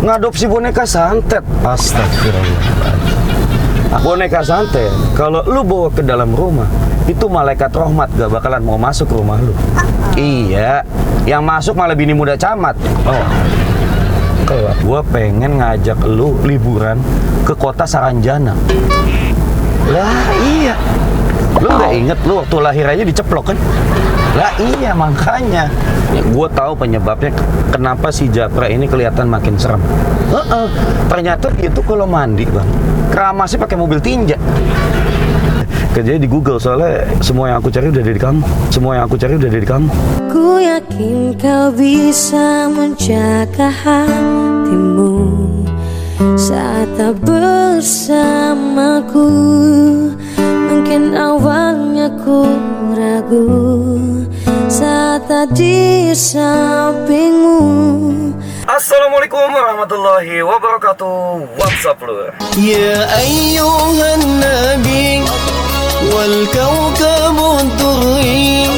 ngadopsi boneka santet. Astagfirullahaladzim. Boneka santet, kalau lu bawa ke dalam rumah, itu malaikat rahmat gak bakalan mau masuk ke rumah lu. Iya, yang masuk malah bini muda camat. Oh, gua pengen ngajak lu liburan ke kota Saranjana. Lah iya, lu gak inget lu waktu lahir aja diceplok kan? Lah iya, makanya ya, gue tahu penyebabnya kenapa si Japra ini kelihatan makin serem. Ternyata itu kalau mandi bang, keramasnya pakai mobil tinja. Kerjanya di Google, soalnya semua yang aku cari udah ada di kamu. Semua yang aku cari udah ada di kamu. Ku yakin kau bisa menjaga hatimu saat tak bersamaku. Mungkin awalnya ku ragu saat tak di sampingmu. Assalamualaikum warahmatullahi wabarakatuh. What's up lu? Ya ayyuhan nabi wal kawkabu durri.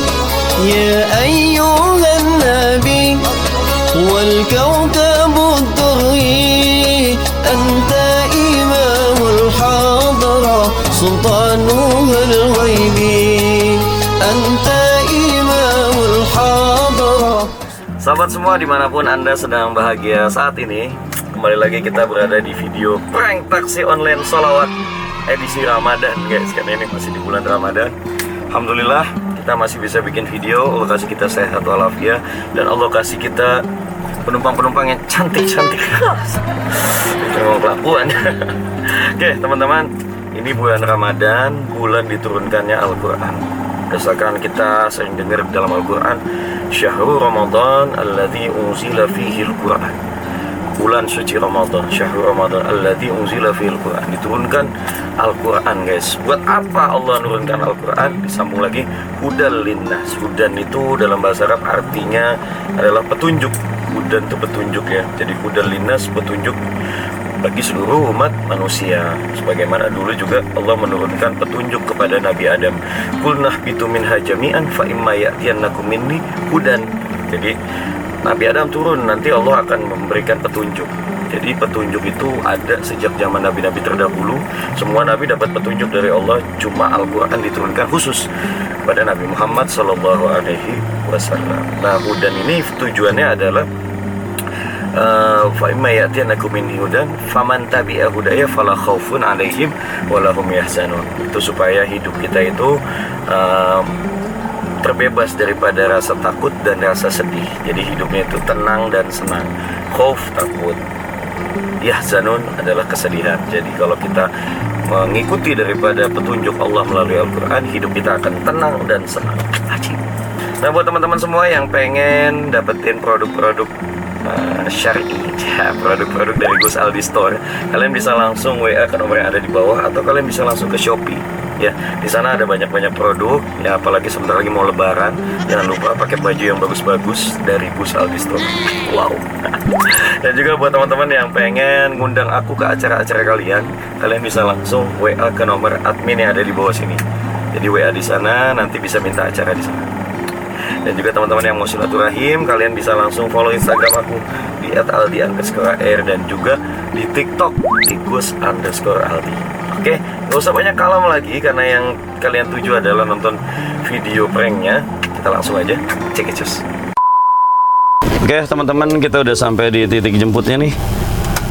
Ya ayyuhan nabi wal kawkabu durri. Anta imamul hadra sultanuhul ghaibi. Anta imamul hadra. Sahabat semua dimanapun Anda sedang bahagia saat ini, kembali lagi kita berada di video prank taksi online sholawat edisi Ramadan guys. Karena ini masih di bulan Ramadan, alhamdulillah kita masih bisa bikin video. Allah kasih kita sehat walafiat, dan Allah kasih kita penumpang-penumpang yang cantik-cantik. Memang kelakuan. Oke teman-teman, ini bulan Ramadan, bulan diturunkannya Al-Quran. Berdasarkan kita sering dengar dalam Al-Quran, Syahrul Ramadan alladzi unzila fihi al-Quran. Bulan suci Ramadan, Syahrul Ramadan alladzi unzila fihi al-Quran. Diturunkan Al-Quran guys. Buat apa Allah menurunkan Al-Quran? Disambung lagi, hudal linnas. Hudan itu dalam bahasa Arab artinya adalah petunjuk. Hudan itu petunjuk ya. Jadi hudal linnas, petunjuk bagi seluruh umat manusia. Sebagaimana dulu juga Allah menurunkan petunjuk kepada Nabi Adam. Qulnah bitu minha jami'an fa imma ya'tiyannakum minni hudan. Jadi Nabi Adam turun, nanti Allah akan memberikan petunjuk. Jadi petunjuk itu ada sejak zaman nabi-nabi terdahulu. Semua nabi dapat petunjuk dari Allah, cuma Al-Quran diturunkan khusus pada Nabi Muhammad SAW. Nah, hudan ini tujuannya adalah fa imma ya'tiyannakum minni hudan faman tabi'a hudaya fala khaufun 'alaihim wa lahum yahzanun. Itu supaya hidup kita itu terbebas daripada rasa takut dan rasa sedih. Jadi hidupnya itu tenang dan senang. Khauf takut, yahzanun adalah kesedihan. Jadi kalau kita mengikuti daripada petunjuk Allah melalui Al-Quran, hidup kita akan tenang dan senang. Nah, buat teman-teman semua yang pengen dapetin produk-produk syar'i, produk-produk dari Gus Aldi Store, kalian bisa langsung WA ke nomor yang ada di bawah, atau kalian bisa langsung ke Shopee. Ya, di sana ada banyak-banyak produk. Ya, apalagi sebentar lagi mau Lebaran, jangan lupa pakai baju yang bagus-bagus dari Gus Aldi Store. Wow. Dan juga buat teman-teman yang pengen ngundang aku ke acara-acara kalian, kalian bisa langsung WA ke nomor admin yang ada di bawah sini. Jadi WA di sana, nanti bisa minta acara di sana. Dan juga teman-teman yang mau silaturahim, kalian bisa langsung follow Instagram aku di @aldi_r dan juga di TikTok di gus_aldi. Oke, gak usah banyak kalam lagi, karena yang kalian tuju adalah nonton video pranknya. Kita langsung aja cekicus. Oke teman-teman, kita udah sampai di titik jemputnya nih.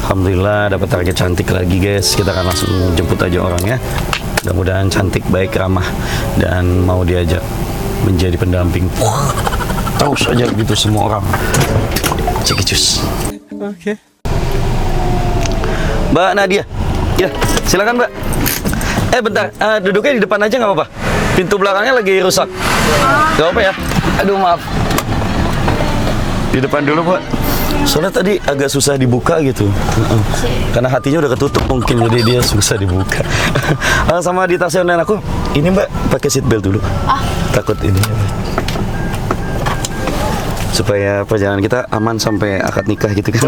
Alhamdulillah dapat target cantik lagi guys. Kita akan langsung jemput aja orangnya. Mudah-mudahan cantik, baik, ramah, dan mau diajak menjadi pendamping terus aja gitu semua orang. Cekicus. Oke. Mbak Nadia, ya silakan Mbak. Bentar, duduknya di depan aja nggak apa-apa. Pintu belakangnya lagi rusak. Nggak apa ya? Aduh maaf. Di depan dulu Pak. Soalnya tadi agak susah dibuka gitu. Karena hatinya udah ketutup mungkin, jadi dia susah dibuka. Sama di tas online aku, ini Mbak pakai seat belt dulu. Takut ini supaya perjalanan kita aman sampai akad nikah gitu kan.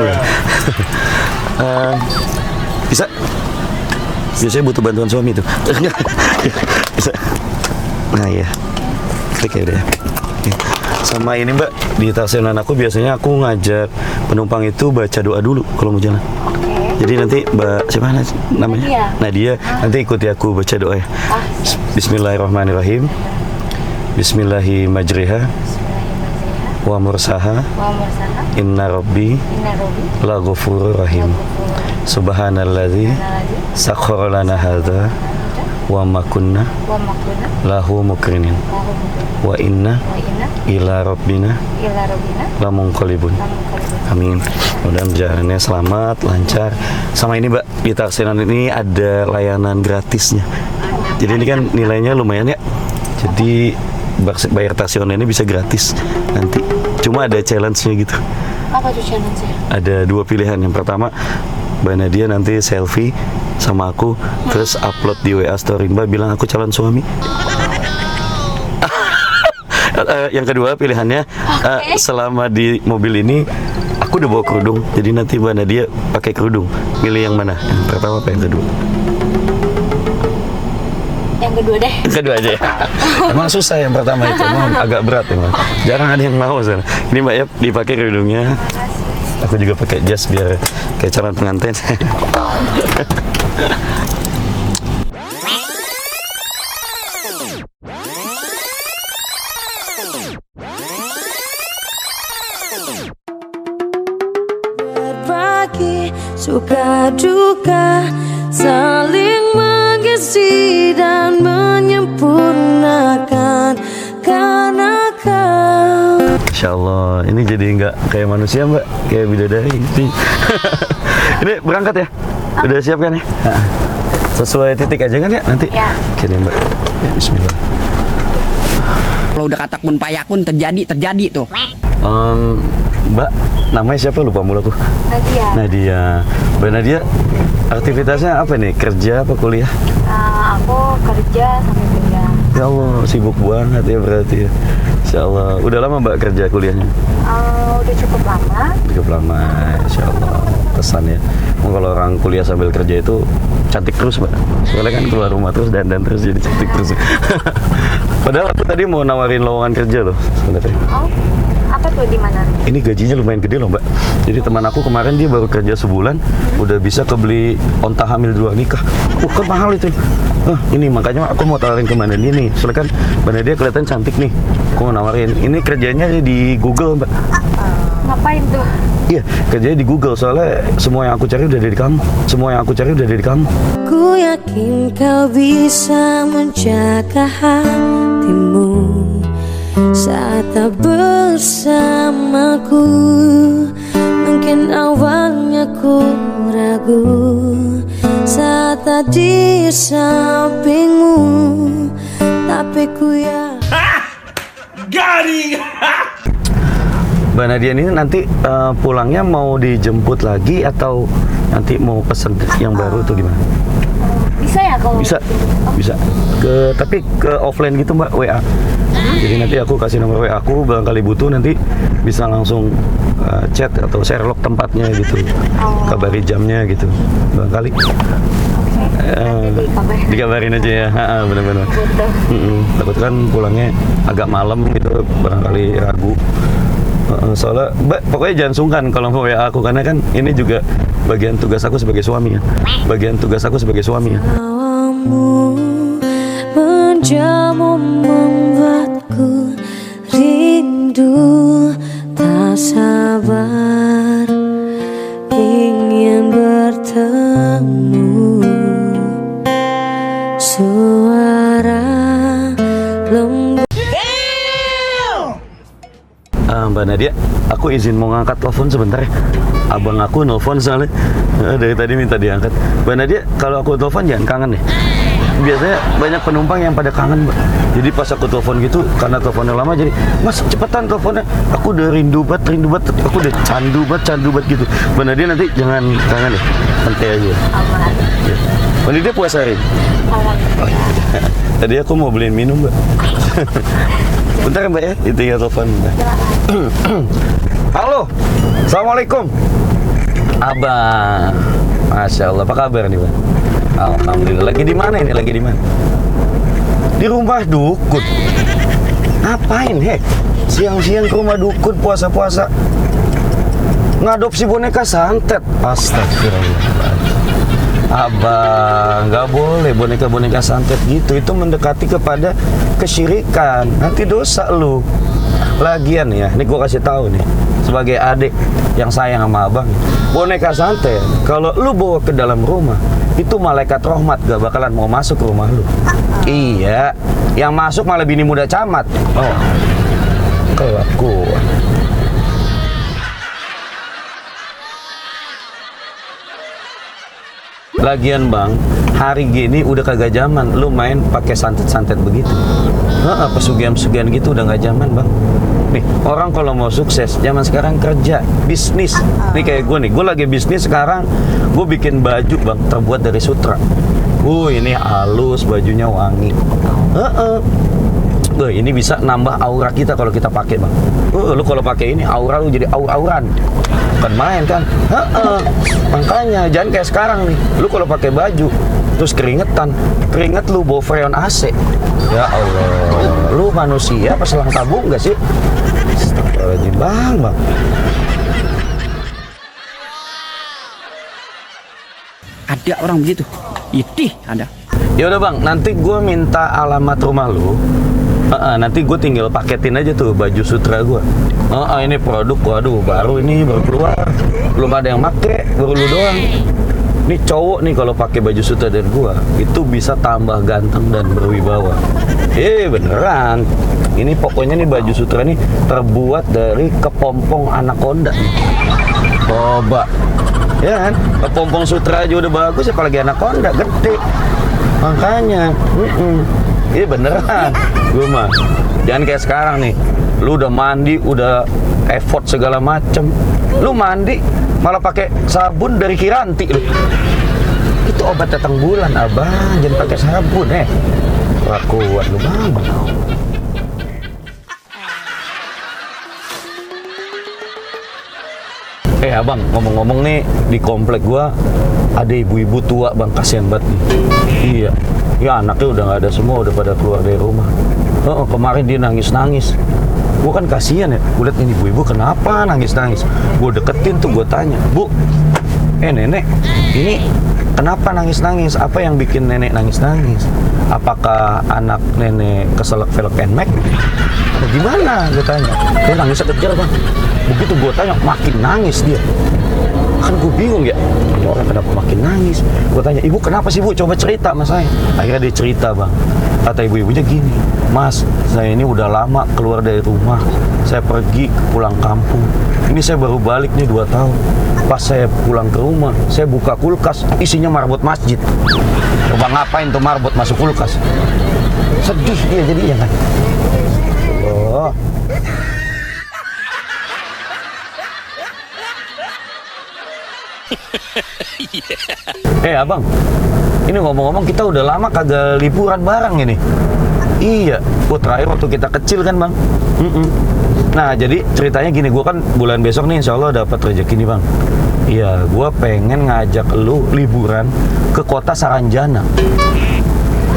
Bisa? Biasanya butuh bantuan suami tuh. Bisa. Nah ya, klik ya udah ya. Sama ini Mbak, di taksiran aku biasanya aku ngajak penumpang itu baca doa dulu kalau mau jalan. Jadi nanti Mbak siapa namanya? Nadia. Nanti ikuti aku baca doa ya. Bismillahirrahmanirrahim. Bismillahirrahmanirrahim. Wa mursaha. Inna rabbi la ghafurur rahim. Subhanalladzi sakhkhara lana hadza wa ma kunna lahu muqrinin. Wa inna ila rabbina lamunqalibun. Amin. Mudah-mudahan jalannya selamat, lancar. Sama ini Mbak, di taksiran ini ada layanan gratisnya. Jadi ini kan nilainya lumayan ya. Jadi bayar taksi online ini bisa gratis nanti. Cuma ada challenge-nya gitu. Apa tuh challenge-nya? Ada 2 pilihan. Yang pertama, Mbak Nadia nanti selfie sama aku, terus upload di WA story. Mbak bilang aku calon suami. Yang kedua pilihannya, selama di mobil ini aku udah bawa kerudung. Jadi nanti Mbak Nadia pakai kerudung. Milih yang mana? Yang pertama apa yang kedua? Yang kedua deh. Yang kedua aja ya. Emang susah yang pertama itu, emang agak berat emang. Jarang ada yang mau sana. Ini Mbak ya dipakai kerudungnya. Aku juga pakai jas biar kayak calon pengantin. Berbagi suka duka, saling mengisi dan menyempurnakan karena kau. Insya Allah, ini jadi nggak kayak manusia Mbak, kayak bidadari. Ini berangkat ya? Udah siap kan ya? Sesuai titik aja kan ya nanti? Ya. Oke deh Mbak. Ya, Bismillah. Kalau udah kata kun payakun terjadi tuh. Mbak, namanya siapa lupa mulu aku. Nadia. Nadia. Mbak Nadia, aktivitasnya apa nih? Kerja apa kuliah? Aku kerja sampai kuliah. Ya Allah, sibuk banget ya berarti ya. Insya Allah. Udah lama Mbak kerja kuliahnya? Udah cukup lama. Cukup lama, Insya Allah. Pesan ya. Kalau orang kuliah sambil kerja itu cantik terus Mbak. Soalnya kan keluar rumah terus dandan terus jadi cantik terus. Padahal aku tadi mau nawarin lowongan kerja loh sebenarnya. Oh, apa tuh di mana? Ini gajinya lumayan gede loh Mbak. Jadi teman aku kemarin dia baru kerja sebulan udah bisa kebeli onta hamil 2 nikah. Kan mahal itu. Ini makanya aku mau tawarin ke Mbak Nadia nih. Soalnya kan Mbak Nadia kelihatan cantik nih. Aku mau nawarin. Ini kerjanya di Google Mbak. Ngapain tuh? Iya, kerjanya di Google. Soalnya semua yang aku cari udah dari kamu. Ku yakin kau bisa menjaga hatimu saat tak bersamaku. Mungkin awalnya ku ragu saat tak di sampingmu, tapi ku ya. Garing. Mbak Nadia ini nanti pulangnya mau dijemput lagi atau nanti mau pesen yang baru tuh gimana? Bisa ya kalau? Bisa. Tapi ke offline gitu Mbak, WA. Jadi nanti aku kasih nomor WA aku, barangkali butuh nanti bisa langsung chat atau share log tempatnya gitu, kabari jamnya gitu, barangkali. Dikabarin aja ya, benar-benar. Takut kan pulangnya agak malam gitu, barangkali ragu. Soalnya Mbak, pokoknya jangan sungkan kalau mau WA aku, karena kan ini juga bagian tugas aku sebagai suami ya. Tawamu menjamu membuatku rindu, tak sabar ingin bertemu. Suara lembut. Mbak Nadia, aku izin mau ngangkat telepon sebentar ya. Abang aku nelfon soalnya dari tadi minta diangkat. Mbak Nadia, kalau aku telepon jangan kangen ya. Biasanya banyak penumpang yang pada kangen Mbak. Jadi pas aku telepon gitu, karena teleponnya lama jadi, Mas cepetan teleponnya. Aku udah rindu banget. Aku udah candu banget gitu. Mbak Nadia nanti jangan kangen ya. Santai aja. Aman. Ya. Mbak Nadia puasa hari? Aman. Oh, iya. Tadi aku mau beliin minum Mbak. Bentar Mbak ya, itu ya telepon Mbak. Halo, Assalamualaikum. Abang, Masya Allah, apa kabar nih Mbak? Alhamdulillah. Lagi di mana ini? Di rumah dukun. Ngapain hek? Siang-siang ke rumah dukun puasa-puasa ngadopsi boneka santet. Astagfirullahaladzim. Abang, nggak boleh boneka-boneka santet gitu. Itu mendekati kepada kesyirikan. Nanti dosa lu. Lagian ya, ini gue kasih tahu nih sebagai adik yang sayang sama abang, boneka santet kalau lu bawa ke dalam rumah itu malaikat rahmat gak bakalan mau masuk ke rumah lu. Iya, yang masuk malah bini muda camat. Oh, kelakuan. Lagian bang, hari gini udah kagak zaman lu main pakai santet-santet begitu. Pesugihan-pesugihan gitu udah nggak zaman bang. Nih, orang kalau mau sukses zaman sekarang kerja, bisnis. Nih kayak gue lagi bisnis sekarang. Gue bikin baju bang, terbuat dari sutra. Ini halus, bajunya wangi. Ini bisa nambah aura kita kalau kita pakai bang. Lu kalau pakai ini aura lu jadi aur-auran. Bukan main kan? Makanya jangan kayak sekarang nih. Lu kalau pakai baju terus keringetan, keringet lu bawa freon AC. Ya Allah, lu manusia apa selang tabung gak sih? Astagfirullahaladzim bang. Ada orang begitu. Itih ada. Ya udah bang, nanti gue minta alamat rumah lu. Nanti gue tinggal paketin aja tuh baju sutra gue. Ini produk, waduh baru ini baru keluar, belum ada yang make, baru lu doang. Ini cowok nih kalau pakai baju sutra dari gue itu bisa tambah ganteng dan berwibawa. Beneran. Ini pokoknya nih baju sutra nih terbuat dari kepompong anaconda. Coba, ya kan? Kepompong sutra aja udah bagus, apalagi anaconda gede. Makanya, beneran. Gue mah jangan kayak sekarang nih. Lu udah mandi, udah effort segala macem. Lu mandi malah pakai sabun dari Kiranti lu. Itu obat datang bulan, abang. Jangan pakai sabun, Lakuan lu bang. Abang, ngomong-ngomong nih, di komplek gua ada ibu-ibu tua bang, kasihan banget nih. Iya, ya anaknya udah nggak ada semua, udah pada keluar dari rumah. Kemarin dia nangis-nangis. Gua kan kasihan ya, gua liat ini ibu-ibu kenapa nangis-nangis. Gua deketin tuh, gua tanya, Bu, nenek, ini kenapa nangis-nangis? Apa yang bikin nenek nangis-nangis? Apakah anak nenek keselak velg NMAX? Atau gimana? Gua tanya. Dia nangisnya kejar bang. Begitu gue tanya, makin nangis dia. Kan gue bingung ya, ini orang kenapa makin nangis. Gue tanya, ibu kenapa sih bu? Coba cerita sama saya. Akhirnya dia cerita bang. Kata ibu-ibunya gini, Mas, saya ini udah lama keluar dari rumah. Saya pergi pulang kampung. Ini saya baru balik nih 2 tahun. Pas saya pulang ke rumah, saya buka kulkas, isinya marbot masjid. Coba ngapain tuh marbot masuk kulkas? Sedih dia jadinya kan. Allah. Abang, ini ngomong-ngomong kita udah lama kagak liburan bareng ini. Iya, terakhir waktu kita kecil kan bang. Nah jadi ceritanya gini, gue kan bulan besok nih insya Allah dapat rezeki nih bang. Iya, gue pengen ngajak lu liburan ke kota Saranjana.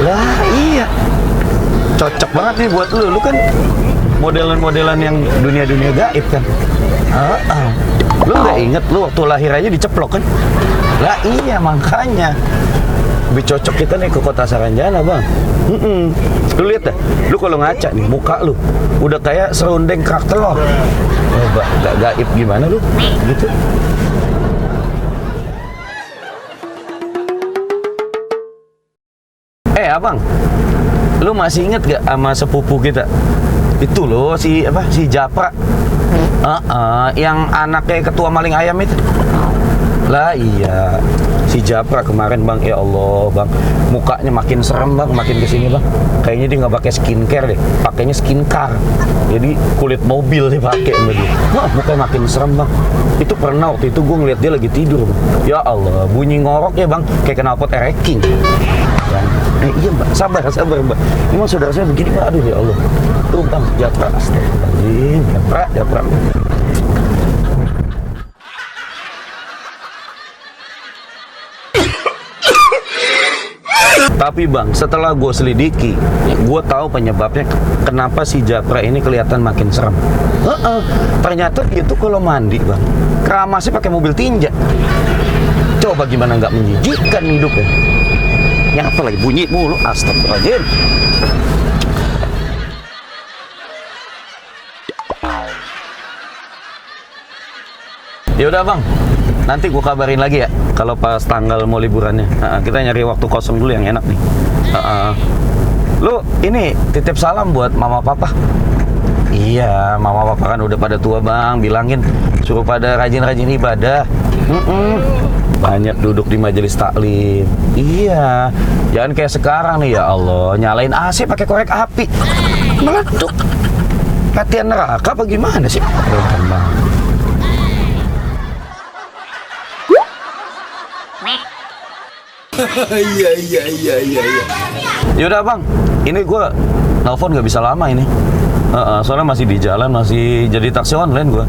Lah iya, cocok banget nih buat lu. Lu kan modelan-modelan yang dunia-dunia gaib kan. Lu nggak inget lu waktu lahir aja diceplok kan? Lah iya makanya lebih cocok kita nih ke kota Saranjana bang. Lu lihat dah, lu kalau ngaca nih muka lu udah kayak serundeng kerak telur. Coba gak gaib gimana lu gitu. Abang, lu masih inget gak sama sepupu kita? Itu loh si Japra. Yang anaknya ketua maling ayam itu. Lah iya, si Japra kemarin bang, ya Allah bang, mukanya makin serem bang, makin kesini bang. Kayaknya dia nggak pakai skincare deh, pakainya skincare. Jadi kulit mobil dia pakai begitu. Mukanya makin serem bang. Itu pernah waktu itu gue ngeliat dia lagi tidur bang. Ya Allah, bunyi ngoroknya bang, kayak knalpot ereking. Iya mbak, sabar mbak. Emang saudara saya begini mbak, aduh ya Allah. Tuh bang, Japra, astagfirullahaladzim, Japra. Tapi bang, setelah gue selidiki, gue tahu penyebabnya kenapa si Japra ini kelihatan makin serem. Ternyata dia tuh kalau mandi bang, keramasnya pakai mobil tinja. Coba gimana nggak menjijikkan hidupnya? Yang apa lagi bunyi mulu, astagfirullahaladzim. Ya udah bang, nanti gue kabarin lagi ya kalau pas tanggal mau liburannya. Kita nyari waktu kosong dulu yang enak nih. Lu ini titip salam buat mama papa. Iya, mama papa kan udah pada tua bang, bilangin suruh pada rajin-rajin ibadah. Banyak duduk di majelis taklim. Iya, jangan kayak sekarang nih, ya Allah, nyalain AC pakai korek api, meletup. Latihan neraka apa gimana sih? Iya. Yaudah bang, ini gue nelfon nggak bisa lama ini. Soalnya masih di jalan, masih jadi taksi online gue.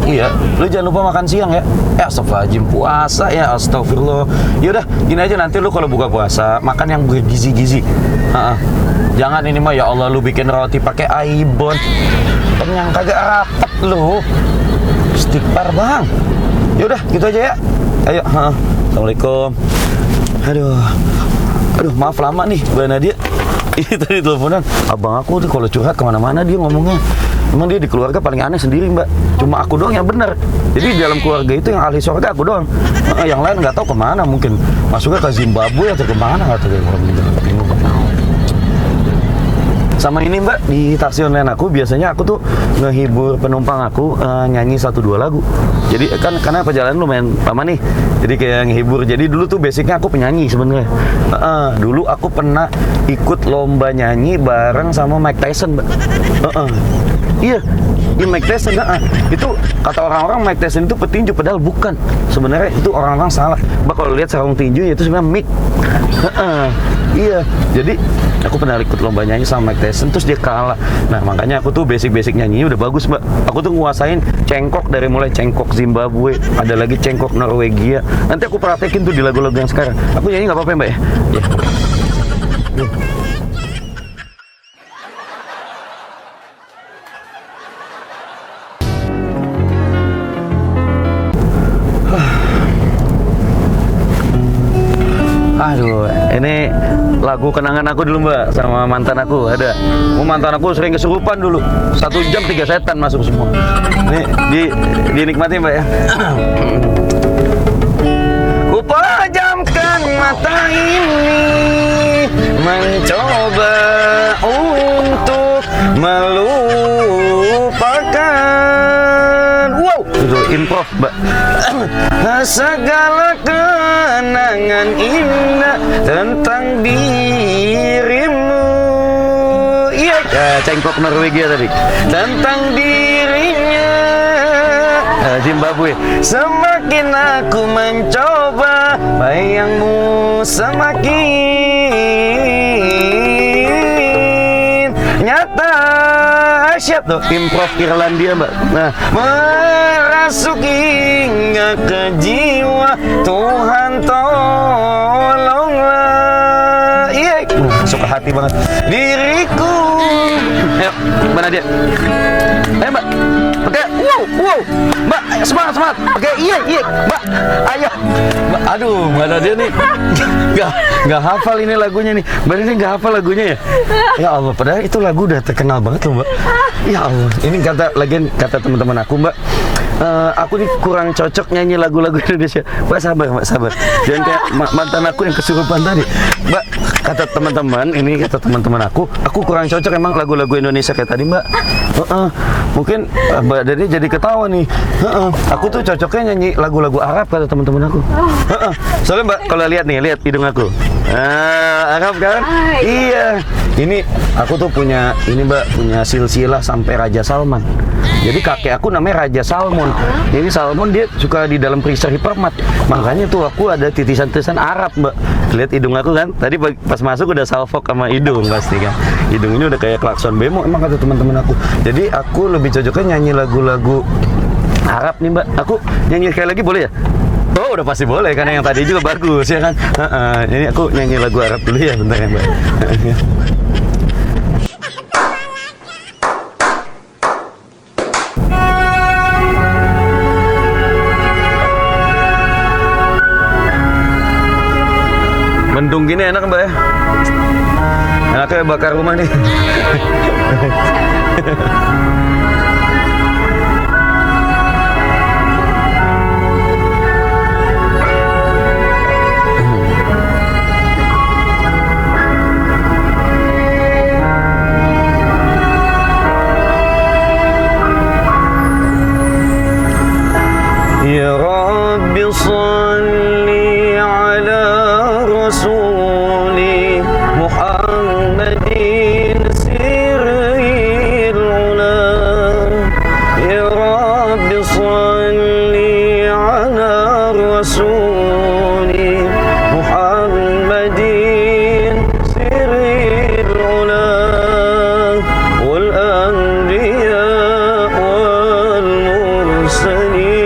Iya, lu jangan lupa makan siang ya. Astagfirullahaladzim, puasa ya, astagfirullah. Yaudah, gini aja, nanti lu kalau buka puasa makan yang bergizi-gizi. Jangan ini mah, ya Allah, lu bikin roti pakai aibon, kenyang kagak rapet lu. Istighfar bang. Yaudah, gitu aja ya. Ayo, assalamualaikum. Aduh, maaf lama nih, Mbak Nadia. Ini tadi teleponan, abang aku tuh kalau curhat kemana-mana dia ngomongnya. Emang dia di keluarga paling aneh sendiri mbak. Cuma aku doang yang benar. Jadi di dalam keluarga itu yang ahli surga aku doang. Yang lain nggak tahu kemana, mungkin masuknya ke Zimbabwe atau kemana nggak tahu. Sama ini mbak, di taksi online aku biasanya aku tuh ngehibur penumpang aku nyanyi 1-2 lagu. Jadi kan karena perjalanan lumayan lama nih, jadi kayak ngehibur. Jadi dulu tuh basicnya aku penyanyi sebenarnya. Dulu aku pernah ikut lomba nyanyi bareng sama Mike Tyson mbak. Iya, ini Mike Tyson. Itu kata orang-orang Mike Tyson itu petinju, padahal bukan. Sebenarnya itu orang-orang salah. Mbak kalau lihat sarung tinju itu sebenarnya mic. Iya, jadi aku pernah ikut lomba nyanyi sama Mike Tyson, terus dia kalah. Nah makanya aku tuh basic nyanyinya udah bagus mbak. Aku tuh nguasain cengkok dari mulai cengkok Zimbabwe, ada lagi cengkok Norwegia. Nanti aku praktekin tuh di lagu-lagu yang sekarang. Aku nyanyi nggak apa-apa mbak ya? Ya. Aduh, ini lagu kenangan aku dulu mbak sama mantan aku ada. Mantan aku sering kesurupan dulu. 1 jam 3 setan masuk semua. Ini dinikmati mbak ya. Ku pejamkan mata ini, mencoba untuk melupakan. Wow, itu improv mbak. Segala kenangan indah tentang dirimu. Iya, cengkok Norwegia tadi. Tentang dirinya Zimbabwe. Semakin aku mencoba, bayangmu semakin nyata. Siap tuh, improv Irlandia mbak. Nah, merasuk hingga ke jiwa, Tuhan tolonglah. Iya, suka hati banget diriku. Ayo, mana dia? Ayo mbak, pakai wow, mbak, semangat, pakai iya, mbak, ayo, mbak, aduh, mana dia nih? Nggak hafal ini lagunya nih, mbak ini nggak hafal lagunya ya? Ya Allah, padahal itu lagu udah terkenal banget loh mbak. Ya Allah, ini kata teman-teman aku mbak. Aku nih kurang cocok nyanyi lagu-lagu Indonesia. Mbak sabar. Jangan kayak mantan aku yang kesurupan tadi. Mbak, kata teman-teman aku kurang cocok emang lagu-lagu Indonesia kayak tadi mbak. Mungkin Mbak Dani jadi ketawa nih. Aku tuh cocoknya nyanyi lagu-lagu Arab kata teman-teman aku. Soalnya mbak kalau lihat hidung aku. Arab kan? Iya. Ini aku tuh punya silsilah sampai Raja Salman. Jadi kakek aku namanya Raja Salmon. Jadi Salmon dia suka di dalam freezer hipermat. Makanya tuh aku ada titisan-titisan Arab mbak. Lihat hidung aku kan. Tadi pas masuk udah salfok sama hidung pasti kan. Hidungnya udah kayak klakson bemo emang kata teman-teman aku. Jadi aku lebih cocoknya nyanyi lagu-lagu Arab nih mbak. Aku nyanyi sekali lagi boleh ya? Oh, udah pasti boleh karena yang tadi juga bagus ya kan. Ini aku nyanyi lagu Arab dulu ya, bentar ya Mbak. Mendung gini enak Mbak ya. Enaknya bakar rumah nih. Ya Rabbi salli ala rasuli Muhammadin sirril ula. Ya Rabbi salli ala rasuli Muhammadin sirril ula wal anbiya wal mursalin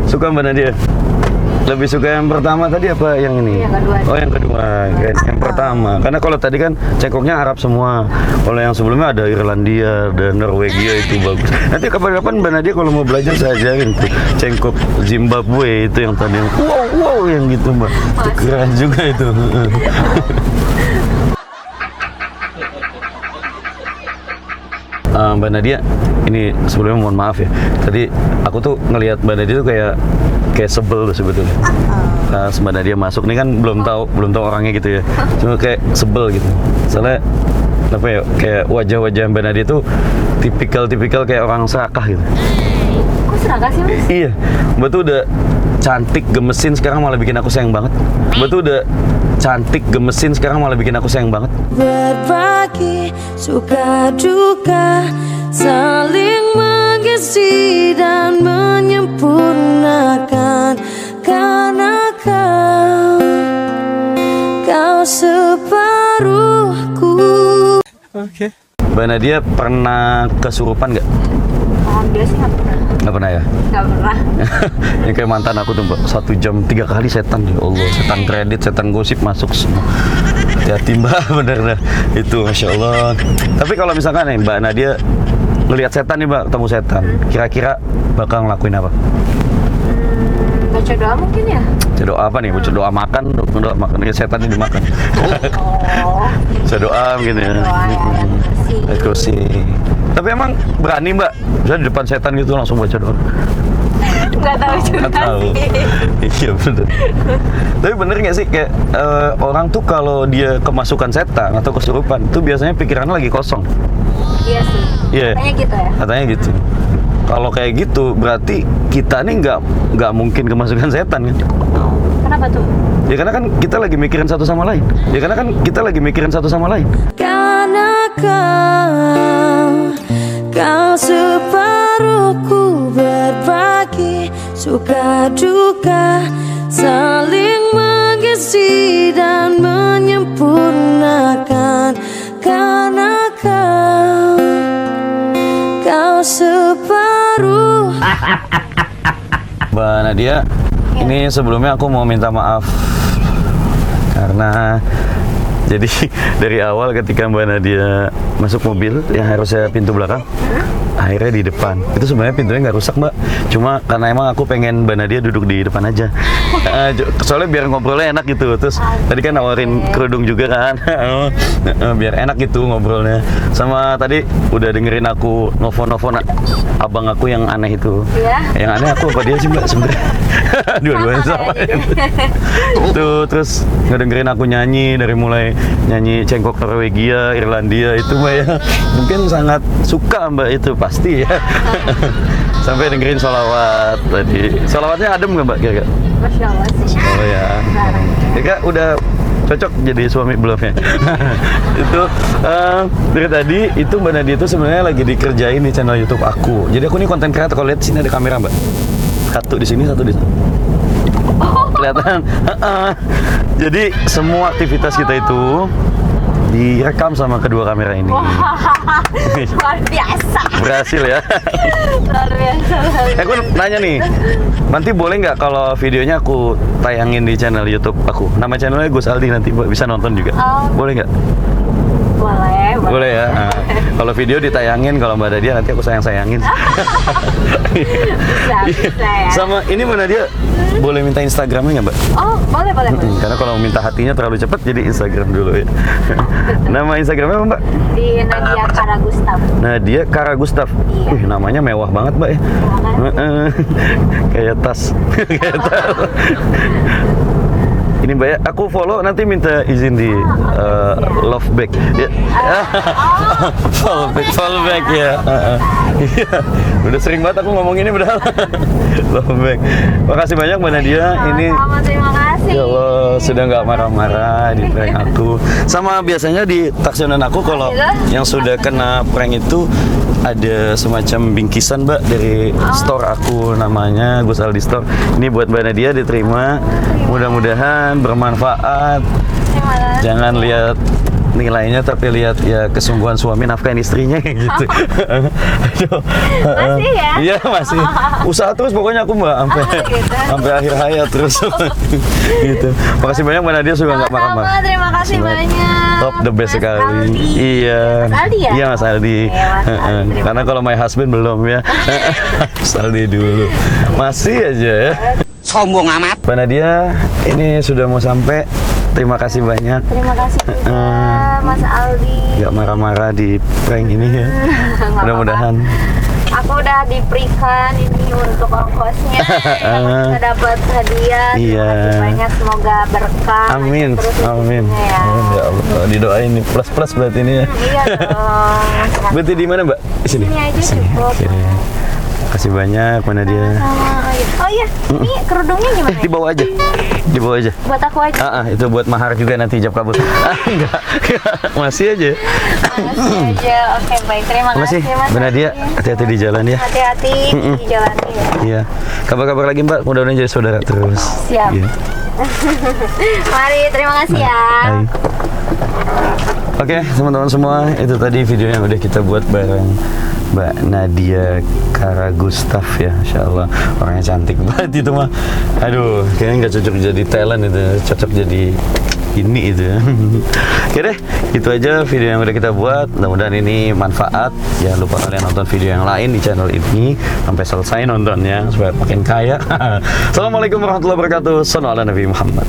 Suka Mbak Nadia? Lebih suka yang pertama tadi apa yang ini? Yang kedua. Oh, yang kedua. Yang pertama. Karena kalau tadi kan cengkoknya Arab semua. Kalau yang sebelumnya ada Irlandia dan Norwegia itu bagus. Nanti kapan-kapan Mbak Nadia kalau mau belajar saya ajarin tuh cengkok Zimbabwe itu yang tadi yang wow yang gitu Mbak. Itu keren juga itu. Mbak Nadia, ini sebelumnya mohon maaf ya. Tadi aku tuh ngelihat Mbak Nadia tuh kayak sebel tuh sebetulnya. Pas Mbak Nadia masuk nih kan belum tahu orangnya gitu ya. Cuma kayak sebel gitu. Soalnya apa ya, kayak wajah-wajah Mbak Nadia tuh tipikal kayak orang serakah gitu. Kok serakah sih, Mas? Iya, Mbak tuh udah cantik gemesin sekarang malah bikin aku sayang banget. Mbak tuh udah cantik gemesin sekarang malah bikin aku sayang banget. Berbagi suka duka, saling mengisi dan menyempurnakan. Karena kau separuhku. Oke. Mbak Nadia pernah kesurupan nggak? Alhamdulillah sih nggak pernah. Nggak pernah ya? Nggak pernah. Yang kayak mantan aku tuh Mbak, 1 jam 3 kali setan. Ya Allah, setan kredit, setan gosip masuk semua. Hati-hati Mbak, bener dah. Itu Masya Allah. Tapi kalau misalkan nih Mbak Nadia ngelihat setan nih Mbak, ketemu setan, kira-kira bakal ngelakuin apa? Baca doa mungkin ya? Baca doa apa nih? Baca doa makan, ya setan ini dimakan. Oh. Baca doa mungkin ya. Doa ya, Ayat kursi. Tapi emang berani Mbak? Bisa di depan setan gitu langsung baca doa? Nggak tahu juga Nggak tahu. sih. Iya bener. Tapi bener nggak sih kayak orang tuh kalau dia kemasukan setan atau kesurupan tuh biasanya pikirannya lagi kosong. Iya sih. Iya. Katanya gitu ya? Katanya gitu. Kalau kayak gitu berarti kita nih nggak mungkin kemasukan setan kan? Kenapa tuh? Ya karena kan kita lagi mikirin satu sama lain. Karena kau separuhku, berbagi suka duka, saling mengisi dan menyempurnakan. Karena kau separuh. Mbak Nadia, ini sebelumnya aku mau minta maaf karena jadi dari awal ketika Mbak Nadia masuk mobil yang harusnya pintu belakang, akhirnya di depan. Itu sebenarnya pintunya nggak rusak Mbak, cuma karena emang aku pengen Mbak Nadia duduk di depan aja. Soalnya biar ngobrolnya enak gitu. Terus tadi kan nawarin kerudung juga kan, biar enak gitu ngobrolnya. Sama tadi udah dengerin aku nelfon abang aku yang aneh itu. Iya. Yang aneh aku apa dia sih Mbak sebenarnya? Dua-duanya sama. Tuh terus ngedengerin aku nyanyi dari mulai nyanyi cengkok Norwegia, Irlandia itu Mbak ya. Mungkin sangat suka Mbak itu pasti ya. Sampai dengerin sholawat tadi. Sholawatnya adem nggak Mbak kira-kira? Masya Allah sih. Oh ya. Kira udah cocok jadi suami belum ya? Itu dari tadi itu Mbak Nadia itu sebenarnya lagi dikerjain di channel YouTube aku. Jadi aku nih konten kreator. Kalau lihat sini ada kamera Mbak. Satu di sini, satu di sana. Kelihatan. Jadi semua aktivitas kita itu direkam sama kedua kamera ini. Luar biasa. Berhasil ya. Luar biasa. Aku nanya nih, nanti boleh nggak kalau videonya aku tayangin di channel YouTube aku? Nama channelnya Gus Aldi, nanti Mbak bisa nonton juga. Oh. Boleh nggak? Boleh. Boleh ya. Nah, kalau video ditayangin, kalau Mbak Nadia nanti aku sayangin. Bisa ya. Sama ini Mbak Nadia boleh minta Instagramnya nggak Mbak? Oh, boleh. Karena kalau minta hatinya terlalu cepat, jadi Instagram dulu ya. Nama Instagramnya apa Mbak? Di Nadia Karagustaf. Nadia Karagustaf. Iya. Wih, namanya mewah banget Mbak ya. Kayak tas. Kayak tas. Ini Mbak ya, aku follow nanti minta izin di love back. Ya. Follow back ya. Iya. Udah sering banget aku ngomong ini padahal. Love back. Makasih banyak Mbak Nadia. Ini Sama, terima kasih. ya Allah, sudah nggak marah-marah di prank aku. Sama biasanya di taksionan aku kalau yang sudah kena prank itu ada semacam bingkisan Mbak dari store aku, namanya Gus Aldi Store. Ini buat Mbak Nadia, diterima. Mudah-mudahan bermanfaat. Terima kasih. Jangan lihat nilainya, tapi lihat ya kesungguhan suami nafkahin istrinya gitu. Aduh. Masih ya? Iya masih. Usaha terus pokoknya aku Mbak sampai gitu. sampai akhir hayat terus. Gitu. Makasih banyak Mbak Nadia sudah nggak Sama-sama, marah-marah. terima kasih banyak. Top the best Mas sekali. Aldi. Iya. Mas Aldi ya? Iya Mas Aldi. Iya, Mas Aldi, terima Karena kalau my husband belum ya. Mas Aldi dulu. Masih aja ya. Sombong amat. Mbak Nadia, ini sudah mau sampai. Terima kasih banyak. Terima kasih juga Mas Aldi. Nggak marah-marah di prank ini ya. Nggak Mudah-mudahan. Aku udah diberikan ini untuk ongkosnya. Kita dapat hadiah. Iya. Terima kasih banyak, semoga berkah. Amin. Terus Amin. rezekinya ya. Amin ya Allah. Didoain nih plus berarti ini ya. Iya dong. Berarti di mana Mbak? Di sini. Sini aja Di sini. cukup. Oke. Makasih banyak Mbak Nadia. Oh iya, ini kerudungnya gimana? ya? Dibawa aja. Dibawa aja. Buat aku aja. Itu buat mahar juga nanti ijab kabul. Enggak. Masih aja. Makasih aja. Oke, baik. Terima Makasih kasih Mas Mbak Nadia. Aldi. Hati-hati di jalan ya. Hati-hati di jalan ya. Iya. Kabar-kabar lagi Mbak. Mudah-mudahan jadi saudara terus. Siap. Iya. Mari, terima kasih ya. Hai. Oke, teman-teman semua, itu tadi video yang udah kita buat bareng Mbak Nadia Karagustaf ya, Insya Allah orangnya cantik banget itu mah. Aduh, kayaknya nggak cocok jadi talent itu, cocok jadi ini itu. Oke deh, itu aja video yang udah kita buat. Mudah-mudahan ini manfaat. Jangan lupa kalian nonton video yang lain di channel ini sampai selesai nontonnya supaya makin kaya. Assalamualaikum warahmatullahi wabarakatuh. Sallallahu ala Nabi Muhammad.